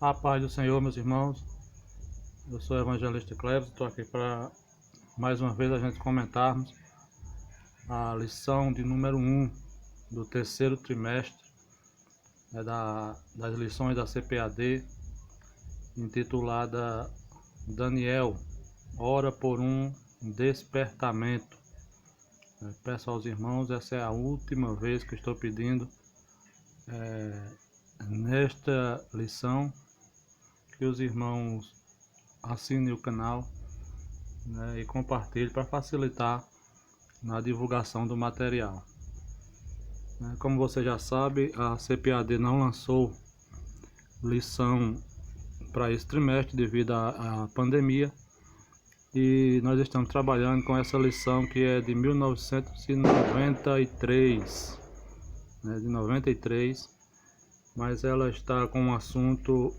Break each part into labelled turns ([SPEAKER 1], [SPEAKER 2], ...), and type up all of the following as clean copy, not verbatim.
[SPEAKER 1] A paz do Senhor, meus irmãos. Eu sou o evangelista Cleves, estou aqui para mais uma vez a gente comentarmos a lição de número 1 do terceiro trimestre das lições da CPAD, intitulada Daniel, ora por um despertamento. Peço aos irmãos, essa é a última vez que estou pedindo nesta lição que os irmãos assinem o canal, e compartilhem para facilitar na divulgação do material. Como você já sabe, a CPAD não lançou lição para esse trimestre devido à pandemia, e nós estamos trabalhando com essa lição que é de 1993, de 93, mas ela está com um assunto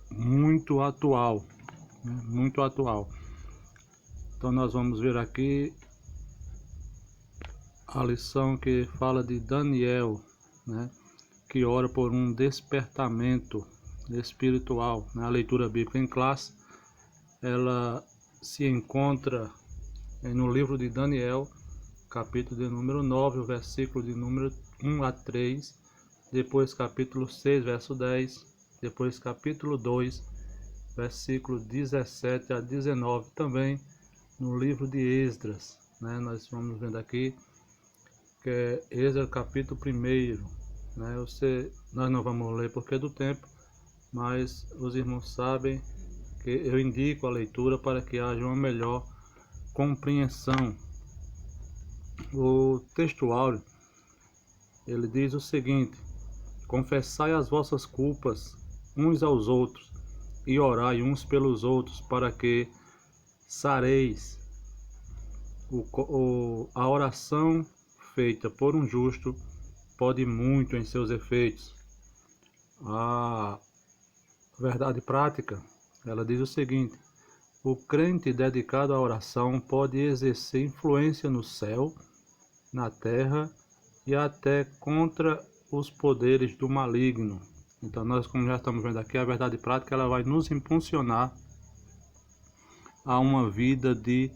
[SPEAKER 1] muito atual, muito atual. Então nós vamos ver aqui a lição que fala de Daniel, que ora por um despertamento espiritual. A leitura bíblica em classe, ela se encontra no livro de Daniel, capítulo de número 9, o versículo de número 1 a 3, depois capítulo 6, verso 10, depois capítulo 2, versículo 17 a 19, também no livro de Esdras. Nós vamos vendo aqui que é Esdras capítulo 1. Nós não vamos ler porque do tempo, mas os irmãos sabem que eu indico a leitura para que haja uma melhor compreensão. O texto áureo, ele diz o seguinte: confessai as vossas culpas uns aos outros e orai uns pelos outros para que sareis. A oração feita por um justo pode muito em seus efeitos. A verdade prática, ela diz o seguinte: o crente dedicado à oração pode exercer influência no céu, na terra e até contra os poderes do maligno. Então nós, como já estamos vendo aqui, a verdade prática, ela vai nos impulsionar a uma vida de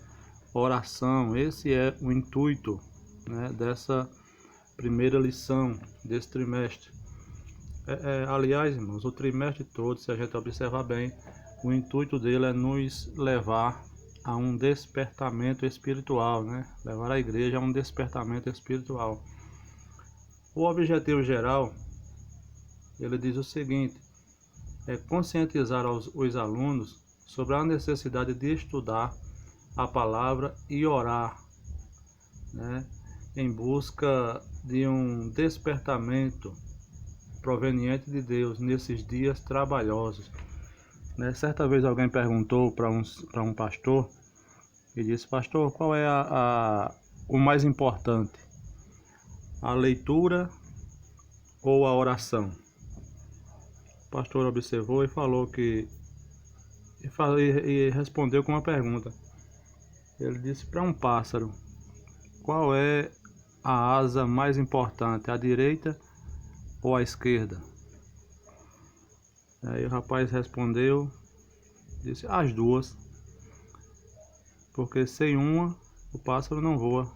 [SPEAKER 1] oração. Esse é o intuito, dessa primeira lição desse trimestre. Aliás, irmãos, o trimestre todo, se a gente observar bem, o intuito dele é nos levar a um despertamento espiritual, levar a igreja a um despertamento espiritual. O objetivo geral, ele diz o seguinte: é conscientizar os alunos sobre a necessidade de estudar a palavra e orar, em busca de um despertamento proveniente de Deus nesses dias trabalhosos. Certa vez alguém perguntou para um pastor e disse: pastor, qual é o mais importante, a leitura ou a oração? O pastor observou e falou e respondeu com uma pergunta. Ele disse: para um pássaro, qual é a asa mais importante, a direita ou a esquerda? Aí o rapaz respondeu, disse: as duas, porque sem uma o pássaro não voa.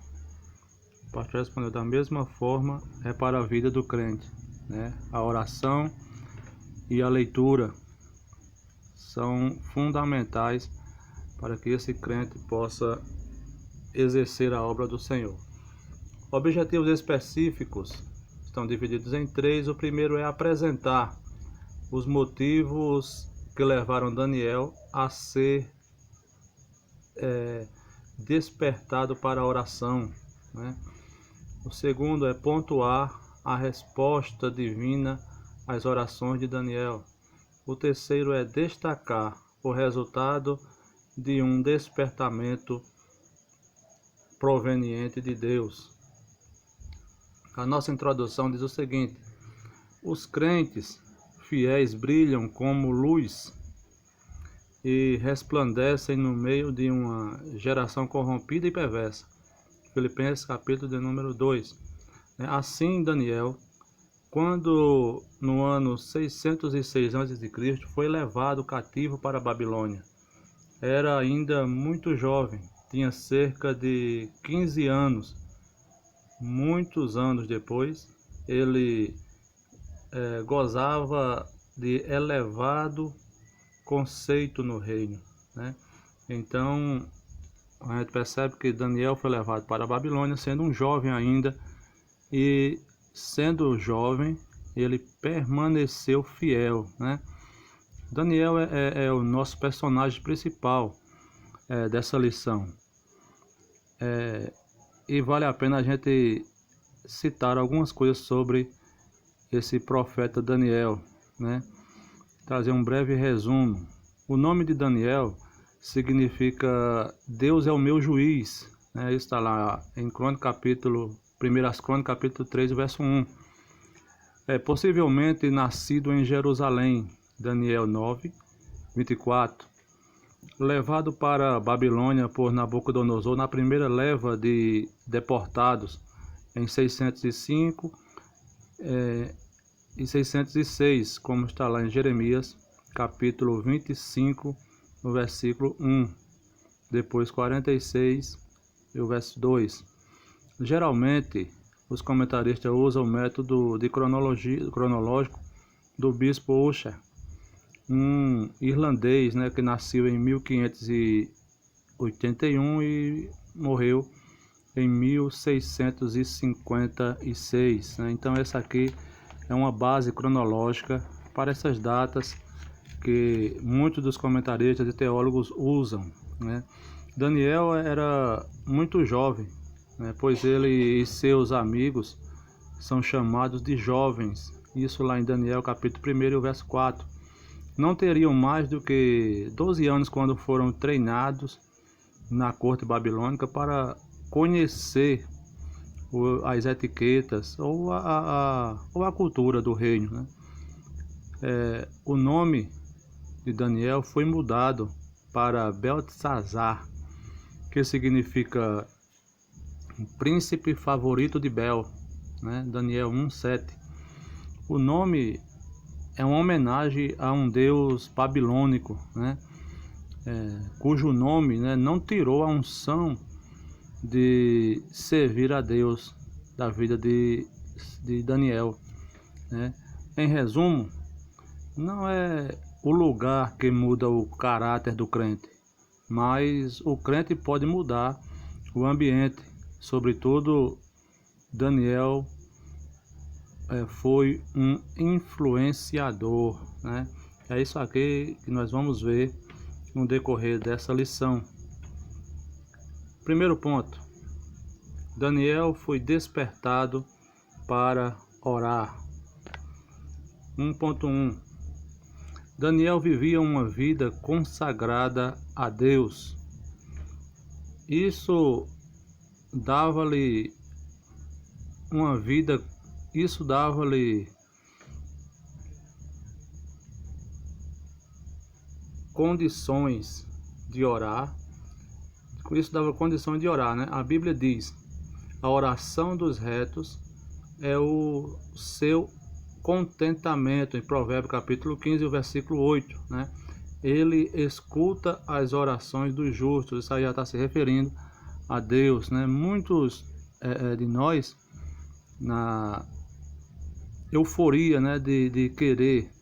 [SPEAKER 1] O pastor respondeu: da mesma forma é para a vida do crente, a oração e a leitura são fundamentais para que esse crente possa exercer a obra do Senhor. Objetivos específicos estão divididos em 3. O primeiro é apresentar os motivos que levaram Daniel a ser despertado para a oração. O segundo é pontuar a resposta divina às orações de Daniel. O terceiro é destacar o resultado de um despertamento proveniente de Deus. A nossa introdução diz o seguinte: os crentes fiéis brilham como luz e resplandecem no meio de uma geração corrompida e perversa. Filipenses capítulo de número 2. Assim Daniel quando no ano 606 a.C. foi levado cativo para a Babilônia. Era ainda muito jovem, tinha cerca de 15 anos. Muitos anos depois, ele gozava de elevado conceito no reino, né? Então, a gente percebe que Daniel foi levado para a Babilônia sendo um jovem ainda, e sendo jovem, ele permaneceu fiel, né? Daniel é o nosso personagem principal dessa lição. E vale a pena a gente citar algumas coisas sobre esse profeta Daniel, né? Trazer um breve resumo. O nome de Daniel significa Deus é o meu juiz, né? Isso está lá em Primeiras Crônicas, capítulo 3, verso 1. Possivelmente nascido em Jerusalém, Daniel 9, 24. Levado para a Babilônia por Nabucodonosor na primeira leva de deportados em 605 e 606, como está lá em Jeremias, capítulo 25, no versículo 1, depois 46 e o verso 2. Geralmente, os comentaristas usam o método de cronológico do bispo Ussher, um irlandês, né, que nasceu em 1581 e morreu em 1656, né? Então essa aqui é uma base cronológica para essas datas que muitos dos comentaristas e teólogos usam, né? Daniel era muito jovem, né, pois ele e seus amigos são chamados de jovens. Isso lá em Daniel capítulo 1 verso 4. Não teriam mais do que 12 anos quando foram treinados na corte babilônica para conhecer as etiquetas ou a cultura do reino, né? O nome de Daniel foi mudado para Beltesazar, que significa príncipe favorito de Bel, né? Daniel 1:7. O nome é uma homenagem a um deus babilônico, né? Cujo nome, né, não tirou a unção de servir a Deus da vida de Daniel, né? Em resumo, não é o lugar que muda o caráter do crente, mas o crente pode mudar o ambiente. Sobretudo, Daniel foi um influenciador, né? É isso aqui que nós vamos ver no decorrer dessa lição. Primeiro ponto: Daniel foi despertado para orar. 1.1. Daniel vivia uma vida consagrada a Deus. Isso dava-lhe condições de orar. Com isso dava condições de orar, né? A Bíblia diz: a oração dos retos é o seu contentamento, em Provérbios capítulo 15, versículo 8, né? Ele escuta as orações dos justos. Isso aí já está se referindo a Deus, né? Muitos de nós, na euforia, né, de querer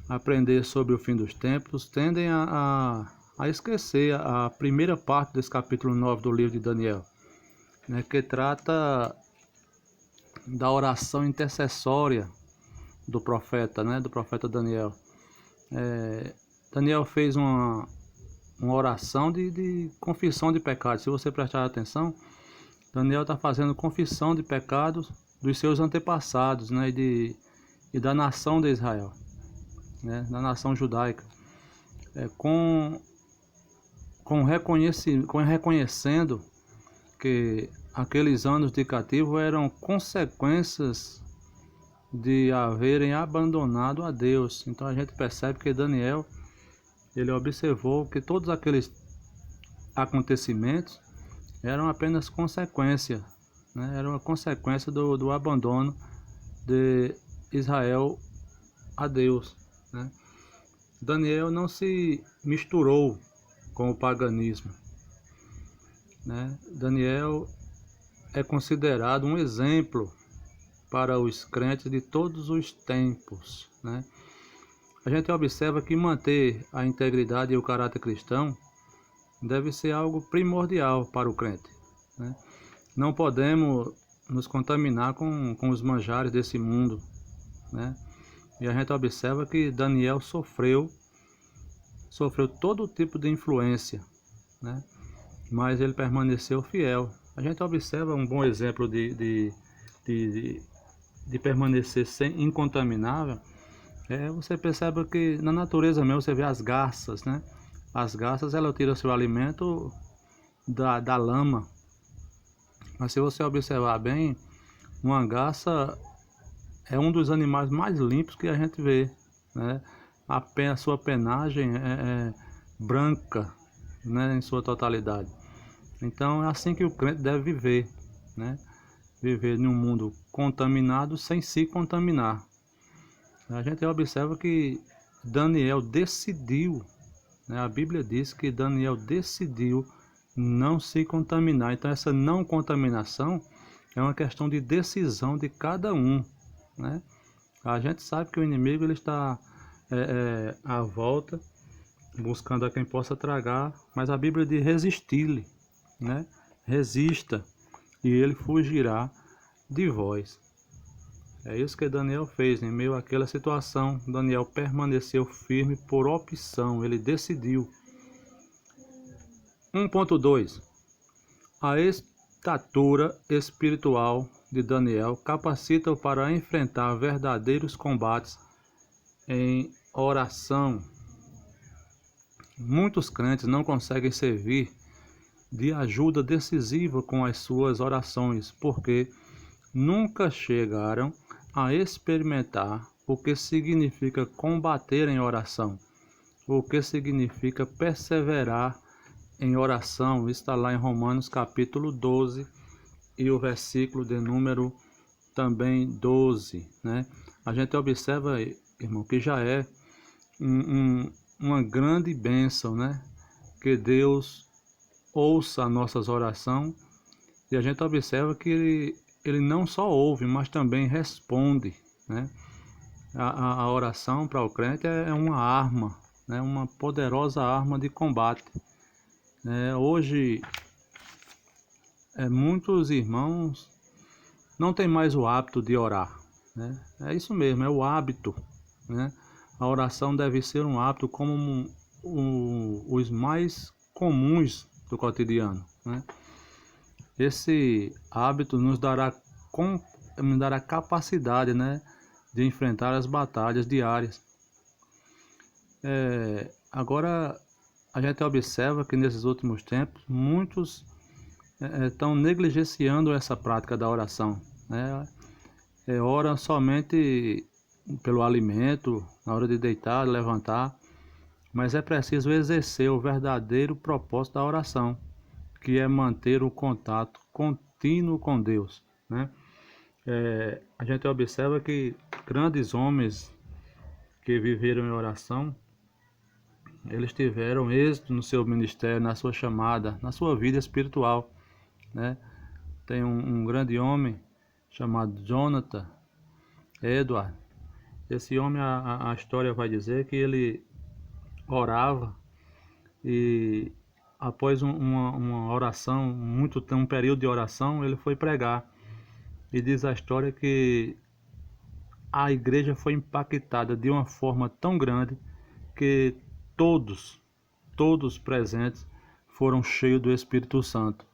[SPEAKER 1] aprender sobre o fim dos tempos, tendem a esquecer a primeira parte desse capítulo 9 do livro de Daniel, né, que trata da oração intercessória do profeta, né, do profeta Daniel. Daniel fez uma oração de confissão de pecados. Se você prestar atenção, Daniel está fazendo confissão de pecados dos seus antepassados, né, e da nação de Israel, né, da nação judaica, reconhecendo que aqueles anos de cativo eram consequências de haverem abandonado a Deus. Então a gente percebe que Daniel, ele observou que todos aqueles acontecimentos eram apenas consequência, né? Era uma consequência do abandono Israel a Deus, né? Daniel não se misturou com o paganismo, né? Daniel é considerado um exemplo para os crentes de todos os tempos, né? A gente observa que manter a integridade e o caráter cristão deve ser algo primordial para o crente, né? Não podemos nos contaminar com os manjares desse mundo, né? E a gente observa que Daniel sofreu todo tipo de influência, né? Mas ele permaneceu fiel. A gente observa um bom exemplo de permanecer incontaminável. Você percebe que na natureza mesmo você vê as garças, né? As garças, elas tiram seu alimento da lama. Mas se você observar bem, uma garça é um dos animais mais limpos que a gente vê, né? A sua penagem é branca, né, em sua totalidade. Então é assim que o crente deve viver, né? Viver num mundo contaminado sem se contaminar. A gente observa que Daniel decidiu, né? A Bíblia diz que Daniel decidiu não se contaminar. Então essa não contaminação é uma questão de decisão de cada um, né? A gente sabe que o inimigo ele está à volta, buscando a quem possa tragar, mas a Bíblia diz resistir-lhe, né? Resista e ele fugirá de vós. É isso que Daniel fez em meio àquela situação. Daniel permaneceu firme por opção, ele decidiu. 1.2. A estatura espiritual de Daniel capacita-o para enfrentar verdadeiros combates em oração. Muitos crentes não conseguem servir de ajuda decisiva com as suas orações, porque nunca chegaram a experimentar o que significa combater em oração, o que significa perseverar em oração. Está lá em Romanos capítulo 12 e o versículo de número também 12, né? A gente observa, irmão, que já é uma grande bênção, né? Que Deus ouça as nossas orações e a gente observa que ele não só ouve, mas também responde, né? A oração para o crente é uma arma, né? Uma poderosa arma de combate. Hoje, muitos irmãos não têm mais o hábito de orar, né? É isso mesmo, é o hábito, né? A oração deve ser um hábito como os mais comuns do cotidiano, né? Esse hábito nos dará capacidade, né, de enfrentar as batalhas diárias. Agora, a gente observa que nesses últimos tempos, muitos estão negligenciando essa prática da oração, né? Oram somente pelo alimento, na hora de deitar, de levantar, mas é preciso exercer o verdadeiro propósito da oração, que é manter o contato contínuo com Deus, né? A gente observa que grandes homens que viveram em oração, eles tiveram êxito no seu ministério, na sua chamada, na sua vida espiritual, né? Tem um grande homem chamado Jonathan Edwards. Esse homem, a história vai dizer que ele orava e após uma oração, um período de oração, ele foi pregar. E diz a história que a igreja foi impactada de uma forma tão grande que todos presentes foram cheios do Espírito Santo,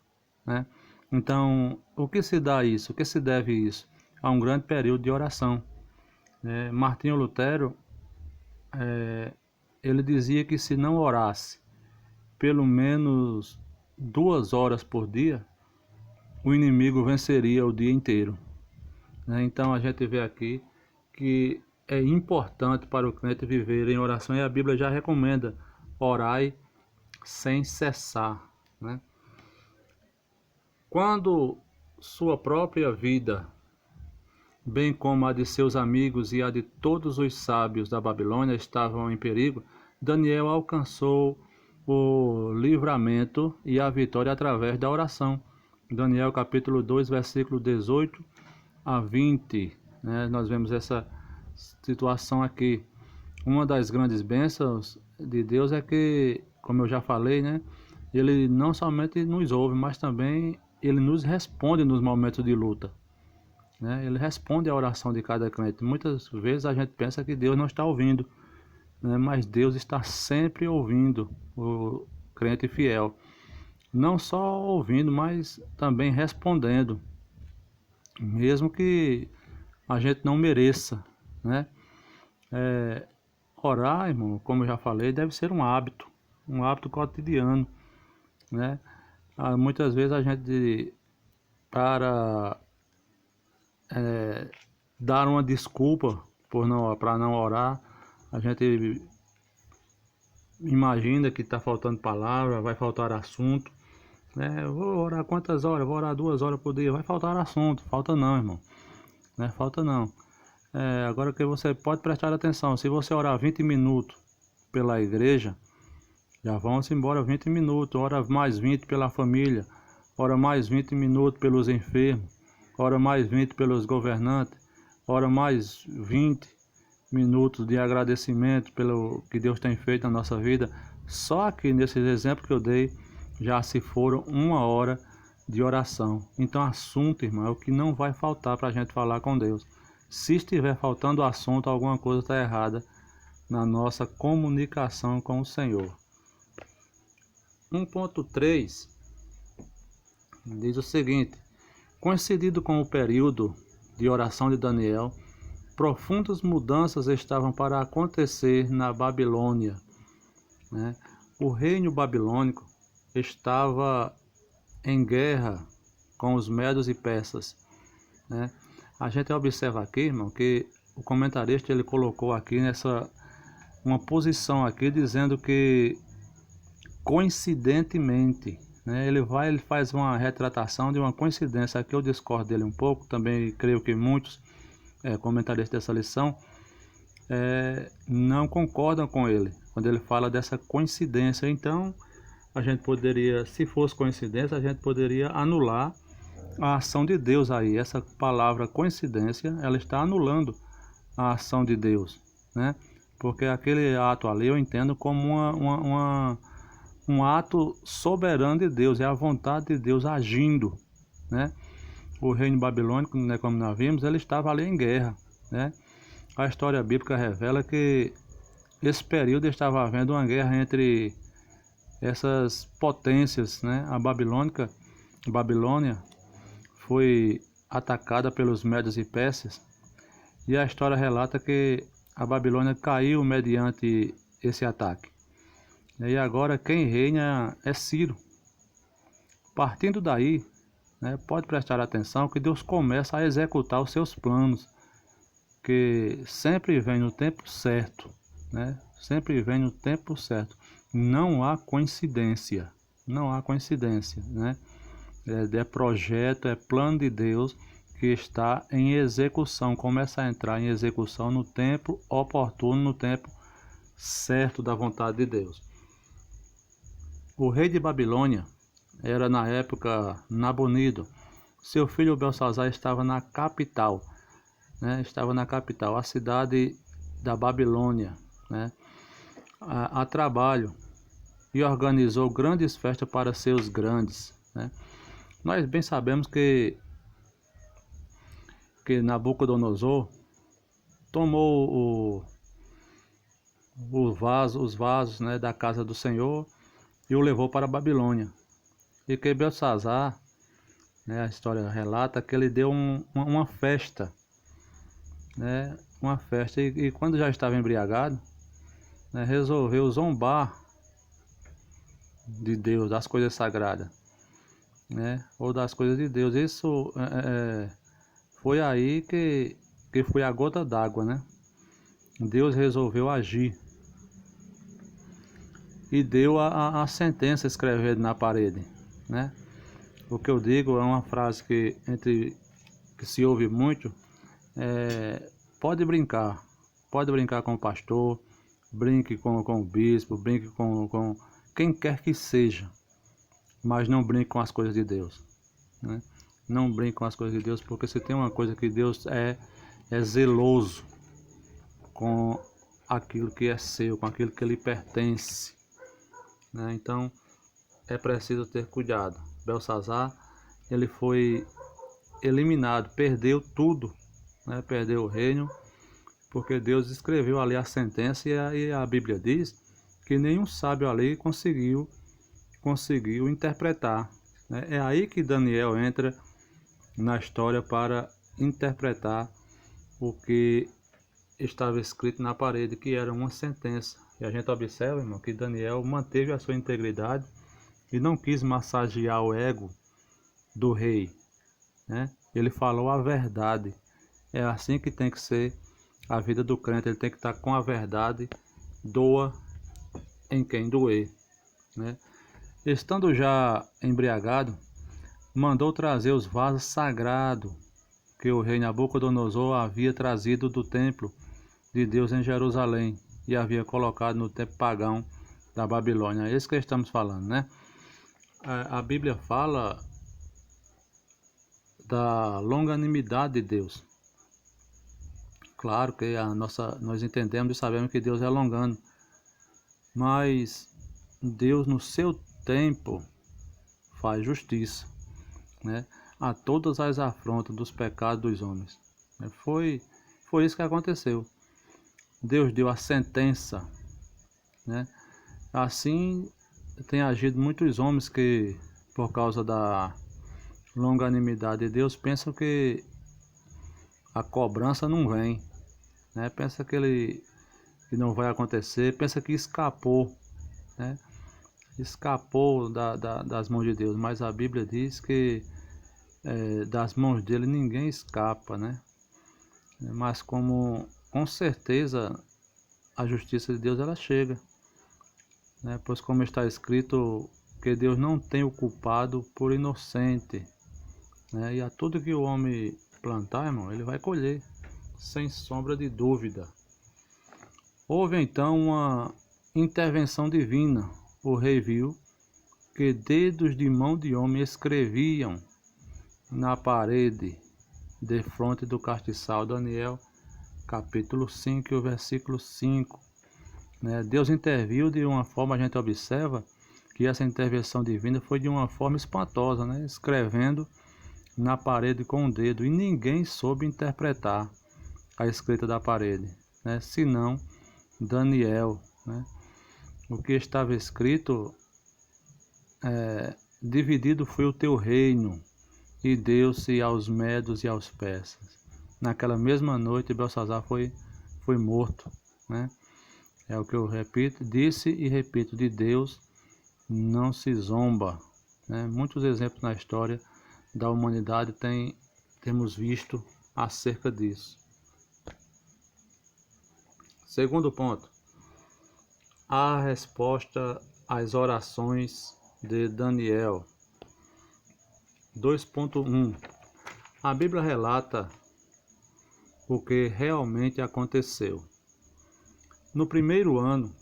[SPEAKER 1] né? Então, o que se dá isso? O que se deve isso? A um grande período de oração. Martinho Lutero, ele dizia que se não orasse pelo menos 2 horas por dia, o inimigo venceria o dia inteiro, né? Então a gente vê aqui que é importante para o crente viver em oração e a Bíblia já recomenda: orai sem cessar, né? Quando sua própria vida bem como a de seus amigos e a de todos os sábios da Babilônia estavam em perigo, Daniel alcançou o livramento e a vitória através da oração. Daniel capítulo 2, versículo 18 a 20, né? Nós vemos essa situação aqui. Uma das grandes bênçãos de Deus é que, como eu já falei, né? Ele não somente nos ouve, mas também ele nos responde nos momentos de luta, né? Ele responde à oração de cada crente. Muitas vezes a gente pensa que Deus não está ouvindo, né? Mas Deus está sempre ouvindo o crente fiel. Não só ouvindo, mas também respondendo, mesmo que a gente não mereça, né? Orar, irmão, como eu já falei, deve ser um hábito cotidiano, né? Muitas vezes a gente, para dar uma desculpa para não orar, a gente imagina que está faltando palavra, vai faltar assunto, né? Eu vou orar quantas horas? Vou orar 2 horas por dia, vai faltar assunto. Falta não, irmão, né? Falta não. Agora que você pode prestar atenção, se você orar 20 minutos pela igreja, já vão-se embora 20 minutos, ora mais 20 pela família, ora mais 20 minutos pelos enfermos, ora mais 20 pelos governantes, ora mais 20 minutos de agradecimento pelo que Deus tem feito na nossa vida. Só aqui nesses exemplos que eu dei, já se foram 1 hora de oração. Então assunto, irmão, é o que não vai faltar para a gente falar com Deus. Se estiver faltando assunto, alguma coisa está errada na nossa comunicação com o Senhor. 1.3 diz o seguinte: coincidido com o período de oração de Daniel, profundas mudanças estavam para acontecer na Babilônia, né? O reino babilônico estava em guerra com os medos e persas, né? A gente observa aqui, irmão, que o comentarista ele colocou aqui uma posição aqui dizendo que coincidentemente, né, ele faz uma retratação de uma coincidência. Aqui eu discordo dele um pouco, também creio que muitos comentaristas dessa lição não concordam com ele quando ele fala dessa coincidência. Então a gente poderia, se fosse coincidência, a gente poderia anular a ação de Deus aí. Essa palavra coincidência, ela está anulando a ação de Deus, né? Porque aquele ato ali eu entendo como um ato soberano de Deus, é a vontade de Deus agindo, né? O reino babilônico, né, como nós vimos, ele estava ali em guerra, né? A história bíblica revela que esse período estava havendo uma guerra entre essas potências, né? A Babilônia foi atacada pelos medos e persas, e a história relata que a Babilônia caiu mediante esse ataque. E agora quem reina é Ciro. Partindo daí, né, pode prestar atenção que Deus começa a executar os seus planos, que sempre vem no tempo certo, né? Sempre vem no tempo certo. Não há coincidência, né? É projeto, é plano de Deus que está em execução, começa a entrar em execução no tempo oportuno, no tempo certo da vontade de Deus. O rei de Babilônia era na época Nabonido. Seu filho Belsazar estava na capital, né? Estava na capital, a cidade da Babilônia, né? A trabalho, e organizou grandes festas para seus grandes, né? Nós bem sabemos que Nabucodonosor tomou os vasos, né, da casa do Senhor e o levou para a Babilônia. E que Belsazar, né, a história relata que ele deu uma festa, né, uma festa, e quando já estava embriagado, né, resolveu zombar de Deus, das coisas sagradas, né, ou das coisas de Deus. Isso foi aí que foi a gota d'água, né? Deus resolveu agir e deu a sentença escrevida na parede, né? O que eu digo é uma frase que se ouve muito, Pode brincar com o pastor, brinque com o bispo, brinque com quem quer que seja, mas não brinque com as coisas de Deus, né? Não brinque com as coisas de Deus, porque se tem uma coisa que Deus é zeloso com aquilo que é seu, com aquilo que lhe pertence, né? Então é preciso ter cuidado. Belsazar, ele foi eliminado, perdeu tudo, né? Perdeu o reino, porque Deus escreveu ali a sentença e a Bíblia diz que nenhum sábio ali conseguiu interpretar, né? É aí que Daniel entra na história para interpretar o que estava escrito na parede, que era uma sentença. E a gente observa, irmão, que Daniel manteve a sua integridade e não quis massagear o ego do rei, né? Ele falou a verdade. É assim que tem que ser a vida do crente. Ele tem que estar com a verdade, doa em quem doer, né? Estando já embriagado, mandou trazer os vasos sagrados que o rei Nabucodonosor havia trazido do templo de Deus em Jerusalém e havia colocado no templo pagão da Babilônia. É isso que estamos falando, né? A Bíblia fala da longanimidade de Deus. Claro que nós entendemos e sabemos que Deus é longano, mas Deus no seu tempo faz justiça, né, a todas as afrontas dos pecados dos homens. Foi isso que aconteceu. Deus deu a sentença, né? Assim tem agido muitos homens que, por causa da longanimidade de Deus, pensam que a cobrança não vem, né? Pensa que não vai acontecer, pensa que escapou, né? Escapou das mãos de Deus, mas a Bíblia diz que das mãos dele ninguém escapa, né? Mas com certeza a justiça de Deus ela chega, né? Pois como está escrito que Deus não tem o culpado por inocente, né? E a tudo que o homem plantar, irmão, ele vai colher, sem sombra de dúvida. Houve então uma intervenção divina. O rei viu que dedos de mão de homem escreviam na parede de fronte do castiçal. Daniel capítulo 5 e o versículo 5, né? Deus interviu de uma forma, a gente observa que essa intervenção divina foi de uma forma espantosa, né? Escrevendo na parede com o dedo, e ninguém soube interpretar a escrita da parede, né? Senão Daniel, né? O que estava escrito dividido foi o teu reino, e deu-se aos medos e aos persas. Naquela mesma noite, Belsazar foi morto, né? É o que eu repito, disse e repito, de Deus não se zomba, né? Muitos exemplos na história da humanidade temos visto acerca disso. Segundo ponto, a resposta às orações de Daniel. 2.1. A Bíblia relata o que realmente aconteceu. No primeiro ano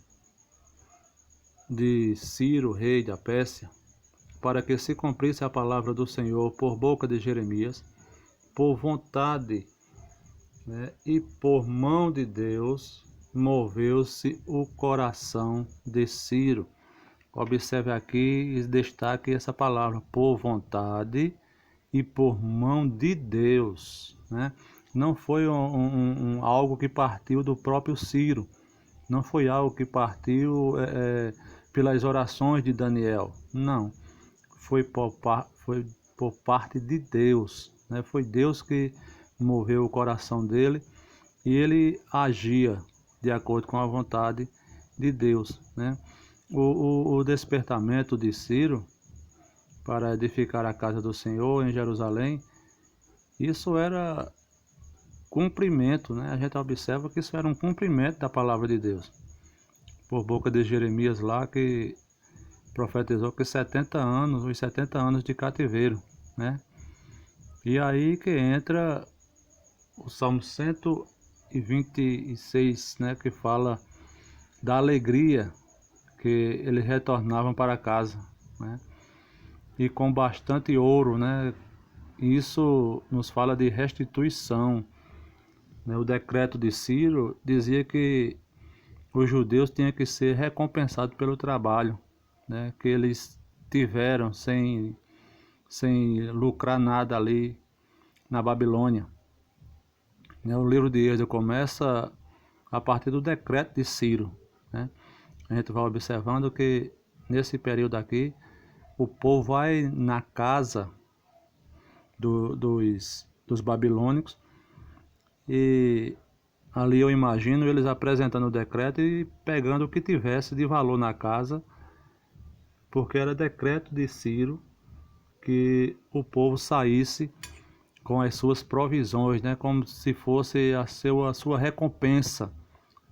[SPEAKER 1] de Ciro, rei da Pérsia, para que se cumprisse a palavra do Senhor por boca de Jeremias, por vontade, né, e por mão de Deus, moveu-se o coração de Ciro. Observe aqui e destaque essa palavra, por vontade e por mão de Deus, né? Não foi algo que partiu do próprio Ciro, não foi algo que partiu pelas orações de Daniel, não, foi por parte de Deus, né? Foi Deus que moveu o coração dele e ele agia de acordo com a vontade de Deus, né? O despertamento de Ciro para edificar a casa do Senhor em Jerusalém, isso era cumprimento, né? A gente observa que isso era um cumprimento da palavra de Deus, por boca de Jeremias lá, que profetizou que 70 anos, os 70 anos de cativeiro, né? E aí que entra o Salmo 126, né, que fala da alegria que eles retornavam para casa, né, e com bastante ouro, né. Isso nos fala de restituição, né. O decreto de Ciro dizia que os judeus tinham que ser recompensados pelo trabalho, né, que eles tiveram sem lucrar nada ali na Babilônia. Né. O livro de Êxodo começa a partir do decreto de Ciro, né. A gente vai observando que nesse período aqui o povo vai na casa dos babilônicos e ali eu imagino eles apresentando o decreto e pegando o que tivesse de valor na casa, porque era decreto de Ciro que o povo saísse com as suas provisões, né, como se fosse a sua recompensa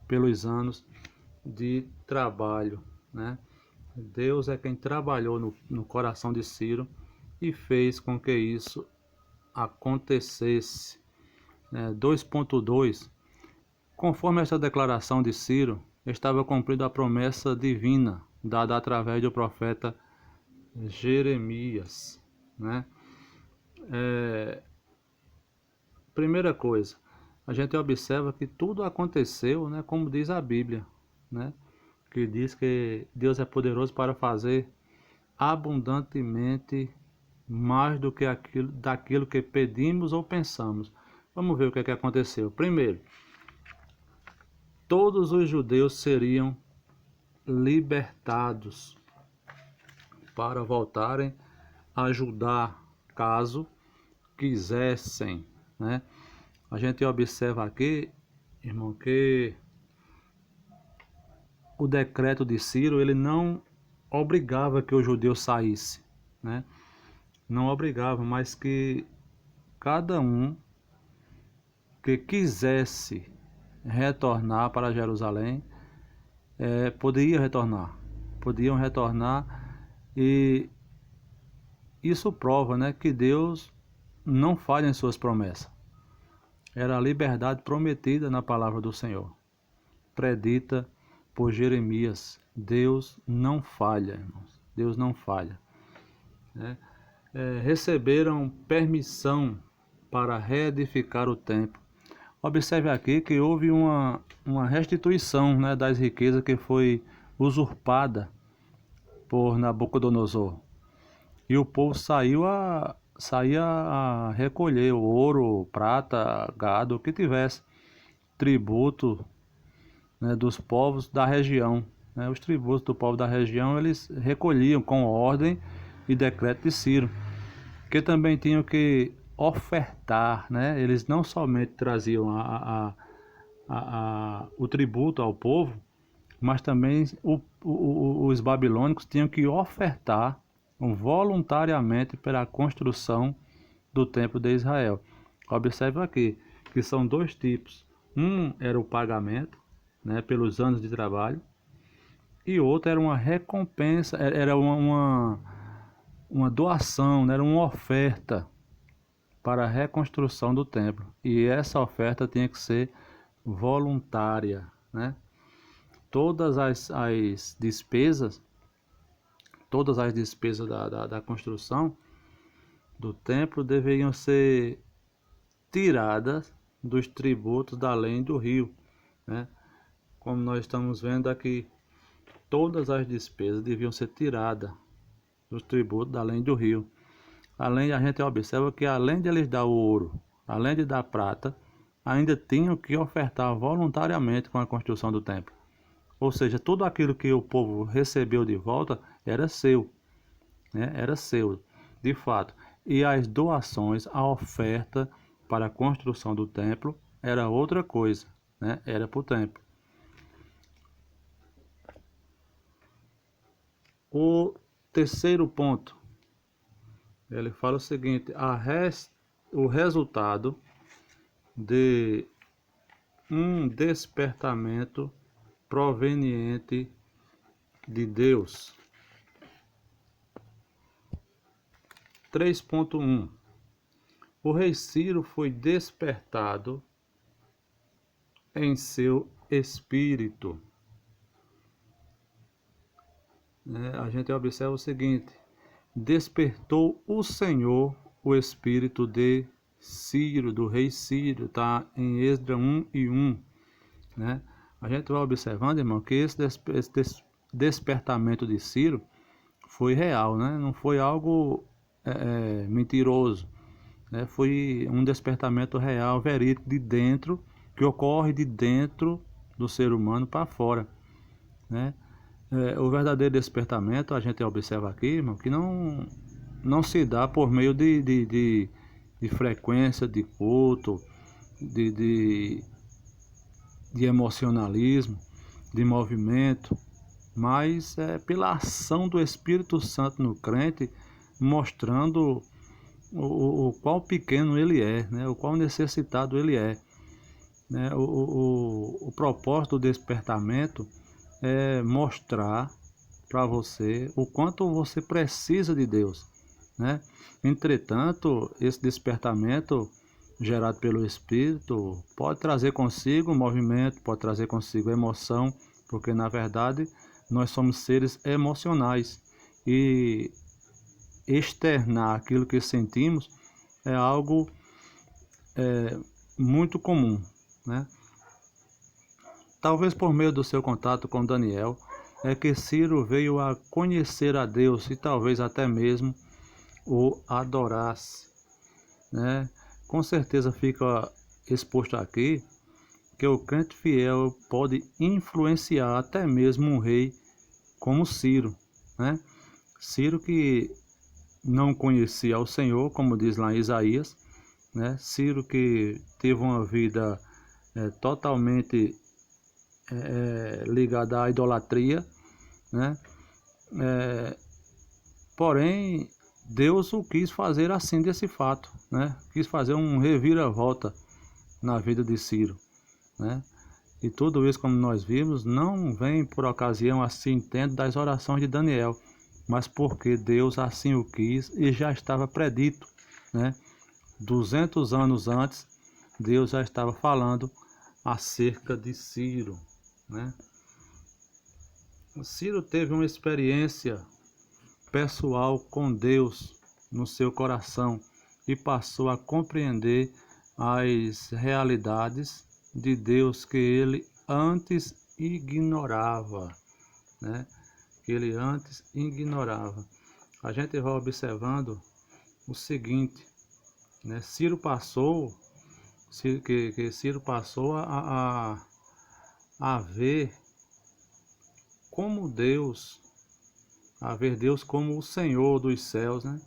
[SPEAKER 1] pelos anos de trabalho, né. Deus é quem trabalhou no coração de Ciro e fez com que isso acontecesse. 2.2. Conforme essa declaração de Ciro, estava cumprida a promessa divina dada através do profeta Jeremias, né? Primeira coisa, a gente observa que tudo aconteceu, né, como diz a Bíblia, né? Que diz que Deus é poderoso para fazer abundantemente mais do que daquilo que pedimos ou pensamos. Vamos ver o que é que aconteceu. Primeiro, todos os judeus seriam libertados para voltarem a Judá, caso quisessem, né? A gente observa aqui, irmão, que o decreto de Ciro, ele não obrigava que o judeu saísse, né? Não obrigava, mas que cada um que quisesse retornar para Jerusalém, podiam retornar, e isso prova, né, que Deus não falha em suas promessas. Era a liberdade prometida na palavra do Senhor, predita por Jeremias. Deus não falha, irmãos. Deus não falha, né? Receberam permissão para reedificar o templo. Observe aqui que houve uma restituição, né, das riquezas que foi usurpada por Nabucodonosor. E o povo saía a recolher o ouro, prata, gado, o que tivesse, tributo, né, dos povos da região. Né, os tributos do povo da região eles recolhiam com ordem e decreto de Ciro, que também tinham que ofertar, né? Eles não somente traziam o tributo ao povo, mas também os babilônicos tinham que ofertar voluntariamente pela construção do templo de Israel. Observe aqui que são dois tipos. Um era o pagamento, né, pelos anos de trabalho, e outro era uma recompensa, era uma doação, né, era uma oferta para a reconstrução do templo. E essa oferta tinha que ser voluntária, né? Todas as despesas, da construção do templo deveriam ser tiradas dos tributos da além do rio, né? Como nós estamos vendo aqui, todas as despesas deviam ser tiradas dos tributos da além do rio. Além, a gente observa que além de eles dar o ouro, além de dar prata, ainda tinham que ofertar voluntariamente com a construção do templo. Ou seja, tudo aquilo que o povo recebeu de volta era seu, né? Era seu, de fato. E as doações, a oferta para a construção do templo era outra coisa, né? Era para o templo. O terceiro ponto, ele fala o seguinte: o resultado de um despertamento proveniente de Deus. 3.1. o rei Ciro foi despertado em seu espírito. A gente observa o seguinte: despertou o Senhor o espírito de Ciro, do rei Ciro, está em Esdras 1:1, né? A gente vai observando, irmão, que esse despertamento de Ciro foi real, né? Não foi algo mentiroso, né? Foi um despertamento real, verídico, de dentro, que ocorre de dentro do ser humano para fora, né? O verdadeiro despertamento, a gente observa aqui, irmão, que não se dá por meio de frequência, de culto, de emocionalismo, de movimento, mas é pela ação do Espírito Santo no crente, mostrando o qual pequeno ele é, né? O qual necessitado ele é, né? O propósito do despertamento é mostrar para você o quanto você precisa de Deus, né? Entretanto, esse despertamento gerado pelo Espírito pode trazer consigo movimento, pode trazer consigo emoção, porque na verdade nós somos seres emocionais e externar aquilo que sentimos é algo muito comum, né? Talvez por meio do seu contato com Daniel, é que Ciro veio a conhecer a Deus e talvez até mesmo o adorasse, né? Com certeza fica exposto aqui que o crente fiel pode influenciar até mesmo um rei como Ciro, né? Ciro que não conhecia o Senhor, como diz lá em Isaías, né? Ciro que teve uma vida totalmente ligada à idolatria, né? Porém, Deus o quis fazer assim desse fato, né? Quis fazer um reviravolta na vida de Ciro, né? E tudo isso, como nós vimos, não vem por ocasião, assim entendo, das orações de Daniel, mas porque Deus assim o quis e já estava predito, né? 200 anos antes, Deus já estava falando acerca de Ciro, né? Ciro teve uma experiência pessoal com Deus no seu coração e passou a compreender as realidades de Deus que ele antes ignorava, né? Que ele antes ignorava. A gente vai observando o seguinte, né? Ciro passou a ver como Deus, a ver Deus como o Senhor dos céus, né?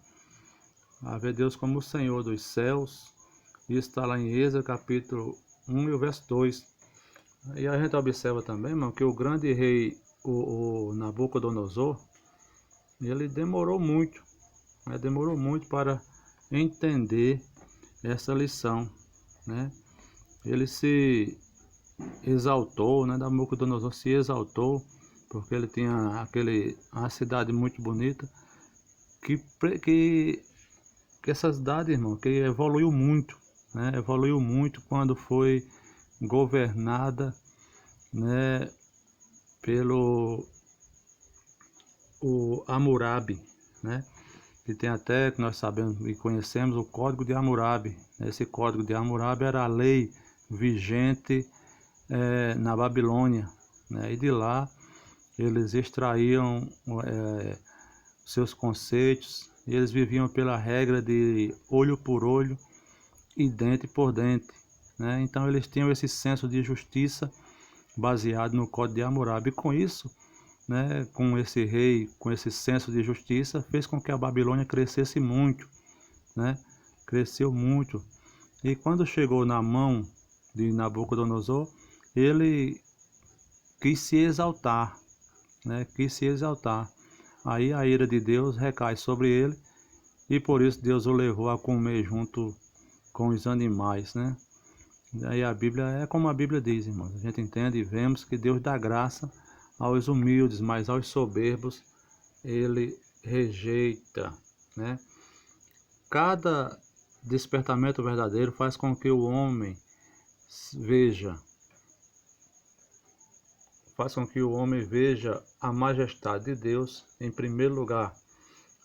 [SPEAKER 1] A ver Deus como o Senhor dos céus. Isso está lá em Êxodo capítulo 1 e o verso 2. E a gente observa também, irmão, que o grande rei, o Nabucodonosor, ele demorou muito, né? Demorou muito para entender essa lição, né? Ele se exaltou, né? Nabucodonosor se exaltou, porque ele tinha uma cidade muito bonita, que essa cidade, irmão, que evoluiu muito, né? Evoluiu muito quando foi governada, né, pelo o Hammurabi, né? Que tem até, que nós sabemos e conhecemos, o Código de Hammurabi. Esse Código de Hammurabi era a lei vigente na Babilônia, né? E de lá eles extraíam seus conceitos, e eles viviam pela regra de olho por olho e dente por dente, né? Então eles tinham esse senso de justiça baseado no Código de Hammurabi. E com isso, né, com esse rei, com esse senso de justiça, fez com que a Babilônia crescesse muito, né? Cresceu muito. E quando chegou na mão de Nabucodonosor, ele quis se exaltar, né? Quis se exaltar. Aí a ira de Deus recai sobre ele e por isso Deus o levou a comer junto com os animais, né? Aí a Bíblia é como a Bíblia diz, irmãos. A gente entende e vemos que Deus dá graça aos humildes, mas aos soberbos ele rejeita, né? Cada despertamento verdadeiro faz com que o homem veja, a majestade de Deus, em primeiro lugar,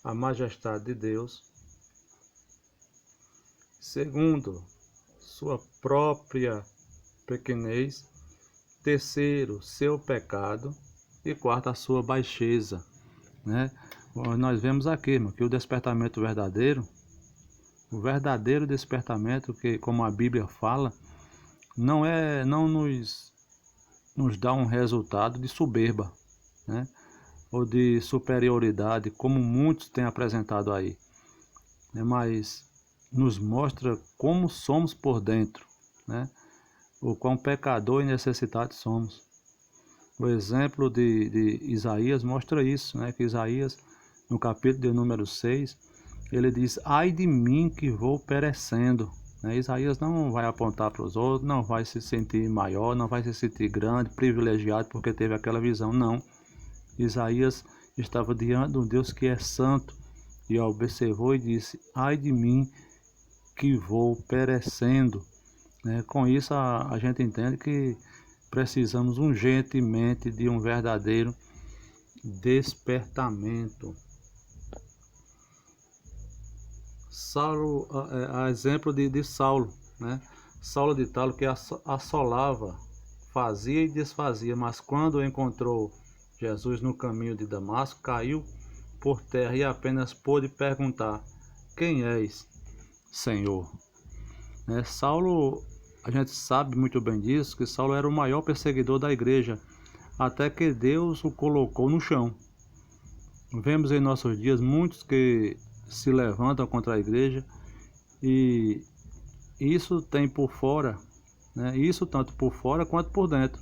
[SPEAKER 1] a majestade de Deus. Segundo, sua própria pequenez. Terceiro, seu pecado. E quarto, a sua baixeza, né? Nós vemos aqui, irmão, que o despertamento verdadeiro, o verdadeiro despertamento, que como a Bíblia fala, não nos dá um resultado de soberba, né? Ou de superioridade, como muitos têm apresentado aí, né? Mas nos mostra como somos por dentro, né? O quão pecador e necessitado somos. O exemplo de Isaías mostra isso, né? Que Isaías, no capítulo de número 6, ele diz: ai de mim que vou perecendo. Né? Isaías não vai apontar para os outros, não vai se sentir maior, não vai se sentir grande, privilegiado porque teve aquela visão, não. Isaías estava diante de um Deus que é santo e observou e disse: ai de mim que vou perecendo. Com isso a gente entende que precisamos urgentemente de um verdadeiro despertamento. Saulo, a exemplo de Saulo, né? Saulo de Tarso que assolava, fazia e desfazia, mas quando encontrou Jesus no caminho de Damasco, caiu por terra e apenas pôde perguntar: quem és, Senhor? Saulo, a gente sabe muito bem disso, que Saulo era o maior perseguidor da igreja, até que Deus o colocou no chão. Vemos em nossos dias muitos que se levantam contra a igreja e isso tem por fora, né? Isso tanto por fora quanto por dentro.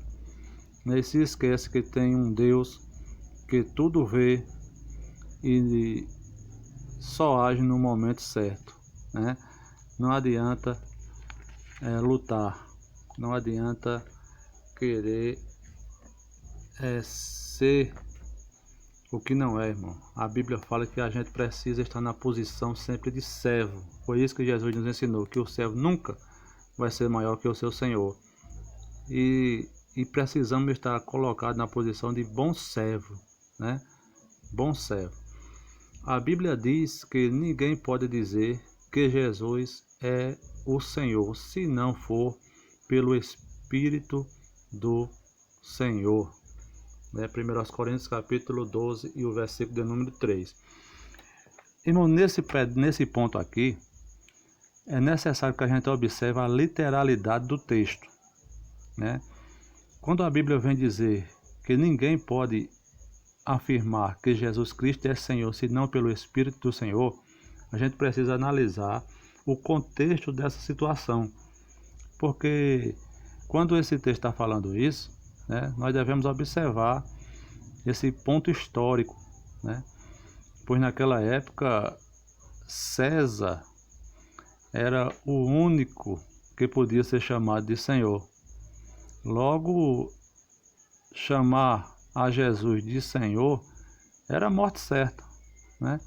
[SPEAKER 1] E se esquece que tem um Deus que tudo vê e só age no momento certo, né? Não adianta lutar, não adianta querer ser o que não é, irmão. A Bíblia fala que a gente precisa estar na posição sempre de servo. Foi isso que Jesus nos ensinou, que o servo nunca vai ser maior que o seu Senhor. E precisamos estar colocados na posição de bom servo, né? Bom servo. A Bíblia diz que ninguém pode dizer que Jesus é o Senhor, se não for pelo Espírito do Senhor. 1 Coríntios capítulo 12 e o versículo de número 3. Irmão, nesse ponto aqui, é necessário que a gente observe a literalidade do texto, né? Quando a Bíblia vem dizer que ninguém pode afirmar que Jesus Cristo é Senhor, senão pelo Espírito do Senhor, a gente precisa analisar o contexto dessa situação. Porque quando esse texto está falando isso, né, nós devemos observar esse ponto histórico, né? Pois naquela época César era o único que podia ser chamado de Senhor. Logo, chamar a Jesus de Senhor era morte certa, né?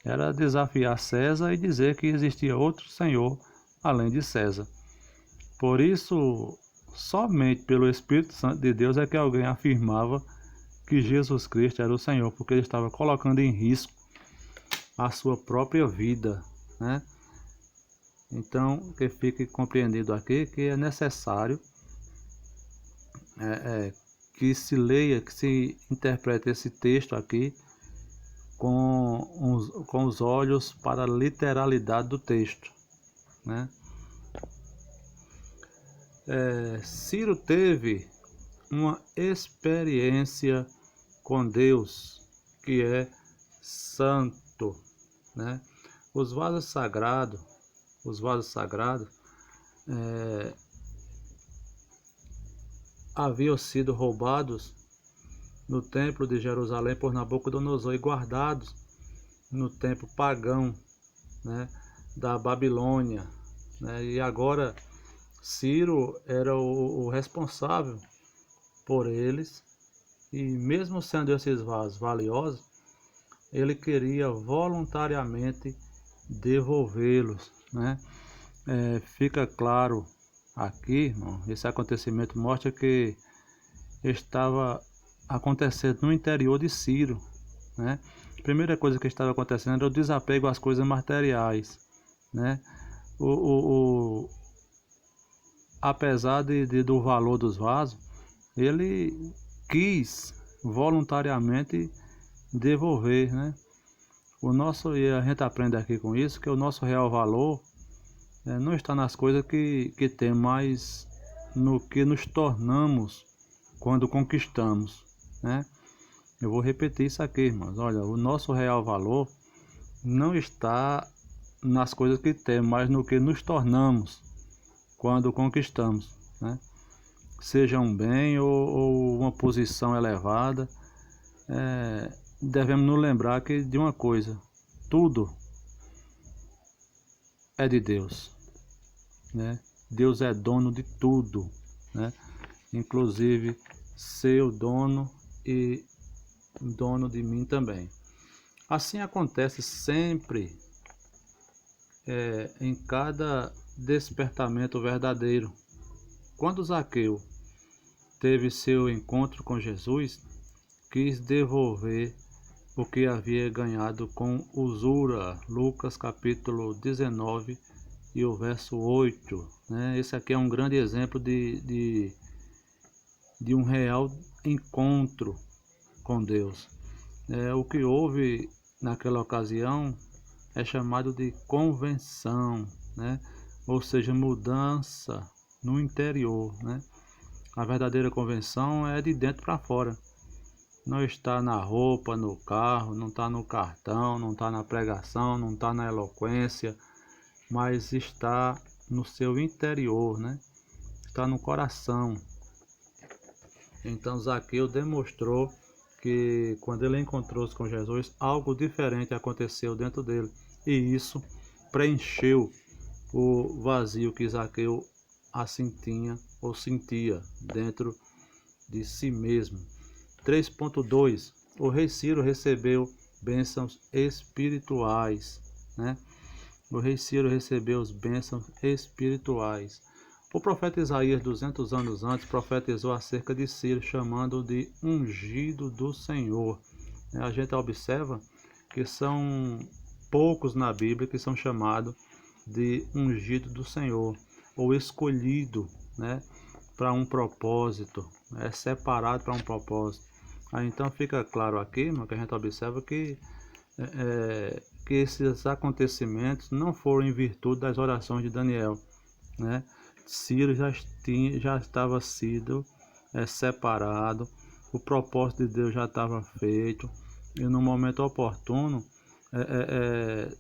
[SPEAKER 1] Era desafiar César e dizer que existia outro Senhor além de César. Por isso, somente pelo Espírito Santo de Deus é que alguém afirmava que Jesus Cristo era o Senhor, porque ele estava colocando em risco a sua própria vida, né? Então, que fique compreendido aqui que é necessário que se leia, que se interprete esse texto aqui com os olhos para a literalidade do texto, né? Ciro teve uma experiência com Deus, que é santo, né? Os vasos sagrados haviam sido roubados no templo de Jerusalém por Nabucodonosor e guardados no templo pagão, né, da Babilônia, né? E agora Ciro era o responsável por eles, e mesmo sendo esses vasos valiosos, ele queria voluntariamente devolvê-los, né? Fica claro aqui, irmão, esse acontecimento mostra que estava acontecendo no interior de Ciro, né? A primeira coisa que estava acontecendo era o desapego às coisas materiais, né? Apesar do valor dos vasos, ele quis voluntariamente devolver, né? E a gente aprende aqui com isso que o nosso real valor não está nas coisas que temos, mas no que nos tornamos quando conquistamos, né? Eu vou repetir isso aqui, irmãos. Olha, o nosso real valor não está nas coisas que temos, mas no que nos tornamos quando conquistamos, né? Seja um bem ou uma posição elevada, devemos nos lembrar que de uma coisa: tudo é de Deus, né? Deus é dono de tudo, né? Inclusive seu dono e dono de mim também. Assim acontece sempre em cada despertamento verdadeiro. Quando Zaqueu teve seu encontro com Jesus, quis devolver o que havia ganhado com usura. Lucas capítulo 19 e o verso 8. Né? Esse aqui é um grande exemplo de um real encontro com Deus. O que houve naquela ocasião é chamado de convenção, né? Ou seja, mudança no interior, né? A verdadeira convenção é de dentro para fora. Não está na roupa, no carro, não está no cartão, não está na pregação, não está na eloquência, mas está no seu interior, né? Está no coração. Então Zaqueu demonstrou que quando ele encontrou-se com Jesus, algo diferente aconteceu dentro dele. E isso preencheu o vazio que Zaqueu sentia dentro de si mesmo. 3.2. O rei Ciro recebeu bênçãos espirituais, né? O rei Ciro recebeu as bênçãos espirituais. O profeta Isaías, 200 anos antes, profetizou acerca de Ciro, chamando-o de ungido do Senhor. A gente observa que são poucos na Bíblia que são chamados de ungido do Senhor, ou escolhido, né, para um propósito, separado para um propósito. Aí então fica claro aqui, que a gente observa que esses acontecimentos não foram em virtude das orações de Daniel, né? Ciro já estava sido separado, o propósito de Deus já estava feito, e no momento oportuno,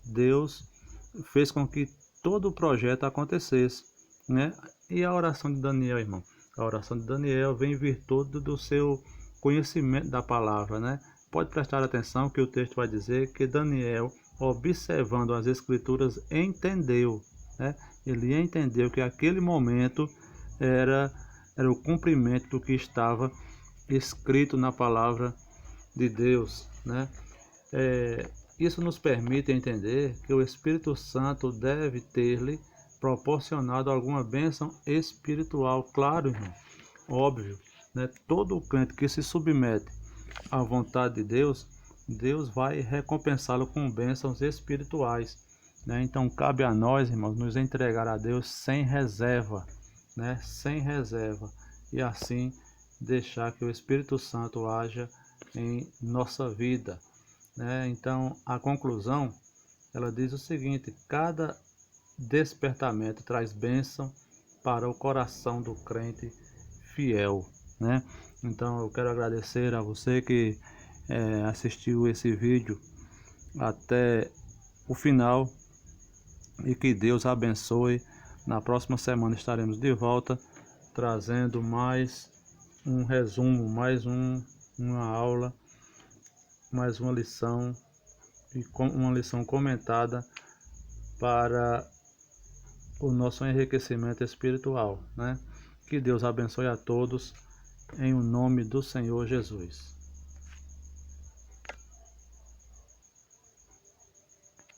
[SPEAKER 1] Deus fez com que todo o projeto acontecesse, né? E a oração de Daniel, irmão? A oração de Daniel vem em virtude do seu conhecimento da palavra, né? Pode prestar atenção que o texto vai dizer que Daniel, observando as escrituras, entendeu, né? Ele entendeu que aquele momento era o cumprimento do que estava escrito na palavra de Deus, né? Isso nos permite entender que o Espírito Santo deve ter-lhe proporcionado alguma bênção espiritual, claro, irmão, óbvio, né? Todo crente que se submete à vontade de Deus, Deus vai recompensá-lo com bênçãos espirituais, né? Então cabe a nós, irmãos, nos entregar a Deus sem reserva, né? Sem reserva, e assim deixar que o Espírito Santo haja em nossa vida, né? Então a conclusão, ela diz o seguinte: cada despertamento traz bênção para o coração do crente fiel, né? Então eu quero agradecer a você que assistiu esse vídeo até o final, e que Deus abençoe. Na próxima semana estaremos de volta trazendo mais um resumo, uma aula, mais uma lição, e uma lição comentada para o nosso enriquecimento espiritual, né? Que Deus abençoe a todos em o nome do Senhor Jesus.